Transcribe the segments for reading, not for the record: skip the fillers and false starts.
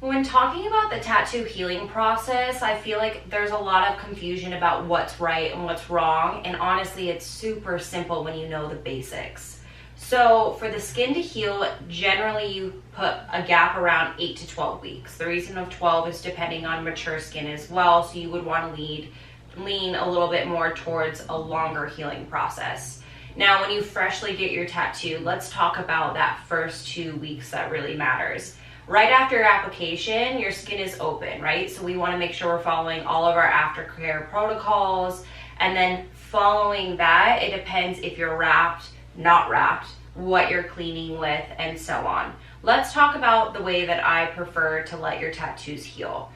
When talking about the tattoo healing process, I feel like there's a lot of confusion about what's right and what's wrong. And honestly, it's super simple when you know the basics. So for the skin to heal, generally you put a gap around 8 to 12 weeks. The reason of 12 is depending on mature skin as well. So you would want to lean a little bit more towards a longer healing process. Now, when you freshly get your tattoo, let's talk about that first 2 weeks that really matters. Right after your application, your skin is open, right? So we want to make sure we're following all of our aftercare protocols. And then following that, it depends if you're wrapped, not wrapped, what you're cleaning with, and so on. Let's talk about the way that I prefer to let your tattoos heal.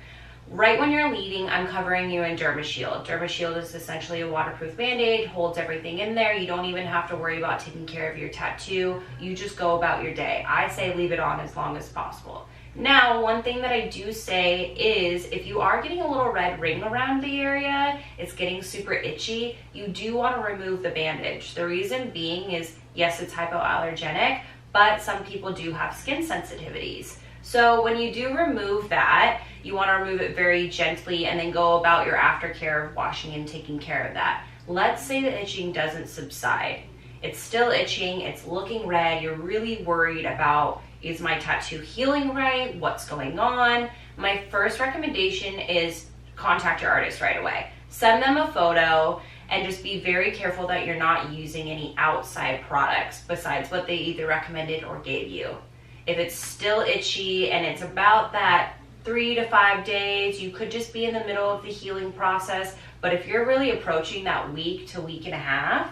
Right when you're leaving, I'm covering you in DermaShield. DermaShield is essentially a waterproof Band-Aid, holds everything in there. You don't even have to worry about taking care of your tattoo. You just go about your day. I say leave it on as long as possible. Now, one thing that I do say is if you are getting a little red ring around the area, it's getting super itchy, you do want to remove the bandage. The reason being is, yes, it's hypoallergenic, but some people do have skin sensitivities. So when you do remove that, you want to remove it very gently and then go about your aftercare of washing and taking care of that. Let's say the itching doesn't subside. It's still itching, it's looking red, you're really worried about, is my tattoo healing right? What's going on? My first recommendation is contact your artist right away. Send them a photo and just be very careful that you're not using any outside products besides what they either recommended or gave you. If it's still itchy and it's about that 3 to 5 days, you could just be in the middle of the healing process. But if you're really approaching that week to week and a half,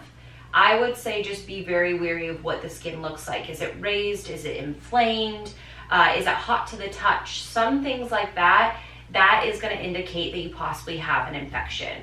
I would say just be very wary of what the skin looks like. Is it raised? Is it inflamed? Is it hot to the touch? Some things like that, that is going to indicate that you possibly have an infection.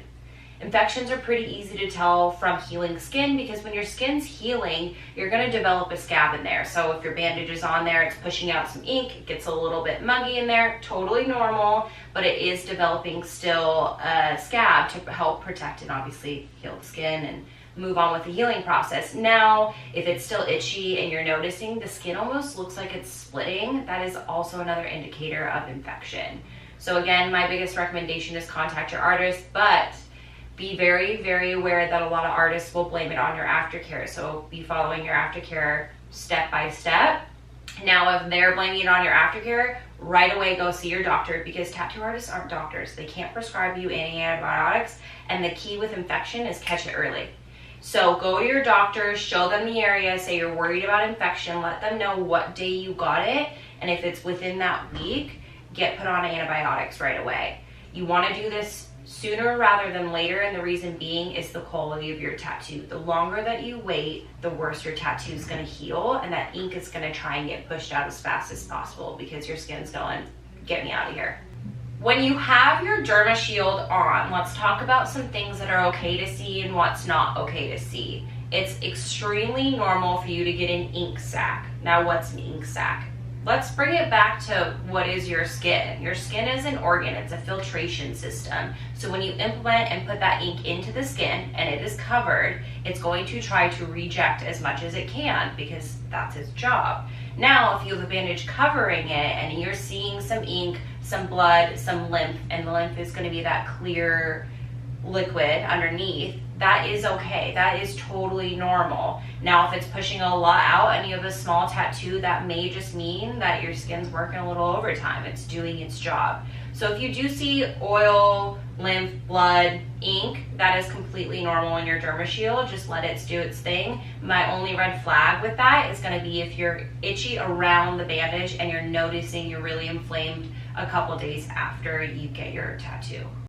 Infections are pretty easy to tell from healing skin because when your skin's healing, you're going to develop a scab in there. So if your bandage is on there, it's pushing out some ink, it gets a little bit muggy in there, totally normal, but it is developing still a scab to help protect and obviously heal the skin and move on with the healing process. Now, if it's still itchy and you're noticing the skin almost looks like it's splitting, that is also another indicator of infection. So again, my biggest recommendation is contact your artist, but be very, very aware that a lot of artists will blame it on your aftercare. So be following your aftercare step by step. Now, if they're blaming it on your aftercare, right away go see your doctor because tattoo artists aren't doctors. They can't prescribe you any antibiotics. And the key with infection is catch it early. So go to your doctor, show them the area, say you're worried about infection, let them know what day you got it. And if it's within that week, get put on antibiotics right away. You want to do this sooner rather than later, and the reason being is the quality of your tattoo. The longer that you wait, the worse your tattoo is going to heal, and that ink is going to try and get pushed out as fast as possible because your skin's going, get me out of here. When you have your DermaShield on, let's talk about some things that are okay to see and what's not okay to see. It's extremely normal for you to get an ink sac. Now, what's an ink sac? Let's bring it back to what is your skin. Your skin is an organ, it's a filtration system. So when you implement and put that ink into the skin and it is covered, it's going to try to reject as much as it can because that's its job. Now, if you have a bandage covering it and you're seeing some ink, some blood, some lymph, and the lymph is going to be that clear liquid underneath, that is okay. That is totally normal. Now, if it's pushing a lot out and you have a small tattoo, that may just mean that your skin's working a little overtime. It's doing its job. So if you do see oil, lymph, blood, ink, that is completely normal in your DermaShield. Just let it do its thing. My only red flag with that is going to be if you're itchy around the bandage and you're noticing you're really inflamed a couple days after you get your tattoo.